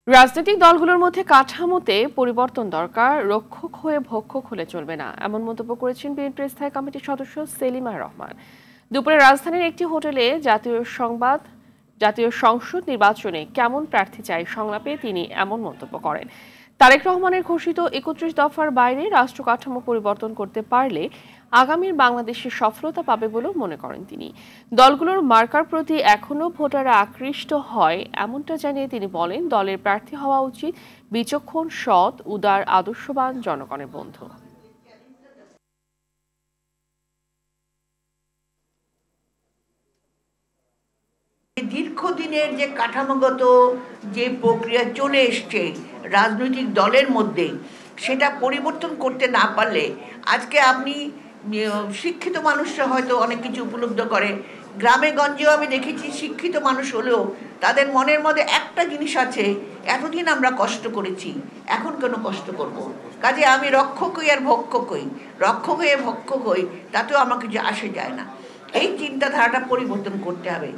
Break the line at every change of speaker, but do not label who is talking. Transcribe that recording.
রাজনৈতিক দলগুলোর মধ্যে কাঠামোতে পরিবর্তন দরকার, রক্ষক হয়ে ভক্ষক হলে চলবে না, এমন মন্তব্য করেছেন বিএনপির স্থায়ী কমিটির সদস্য সেলিমা রহমান। দুপুরে রাজধানীর একটি হোটেলে জাতীয় সংসদ নির্বাচনে কেমন প্রার্থী চাই সংলাপে তিনি এমন মন্তব্য করেন। তারেক রহমানের ঘোষিত ৩১ দফার বাইরে রাষ্ট্র কাঠামো পরিবর্তন করতে পারলে আগামীর বাংলাদেশের সফলতা পাবে বলেও মনে করেন তিনি। দলগুলোর মার্কার প্রতি এখনও ভোটাররা আকৃষ্ট হয় এমনটা জানিয়ে তিনি বলেন, দলের প্রার্থী হওয়া উচিত বিচক্ষণ, সৎ, উদার, আদর্শবান, জনগণের বন্ধু।
দীর্ঘদিনের যে কাঠামোগত যে প্রক্রিয়া চলে এসছে রাজনৈতিক দলের মধ্যে, সেটা পরিবর্তন করতে না পারলে আজকে আপনি শিক্ষিত মানুষরা হয়তো অনেক কিছু উপলব্ধ করে, গ্রামে গঞ্জেও আমি দেখেছি শিক্ষিত মানুষ হলেও তাদের মনের মধ্যে একটা জিনিস আছে, এতদিন আমরা কষ্ট করেছি, এখন কেন কষ্ট করব। কাজে আমি রক্ষক হই আর ভক্ষক হই, রক্ষক হয়ে ভক্ষক হই, তাতেও আমার কিছু আসে যায় না। এই চিন্তাধারাটা পরিবর্তন করতে হবে।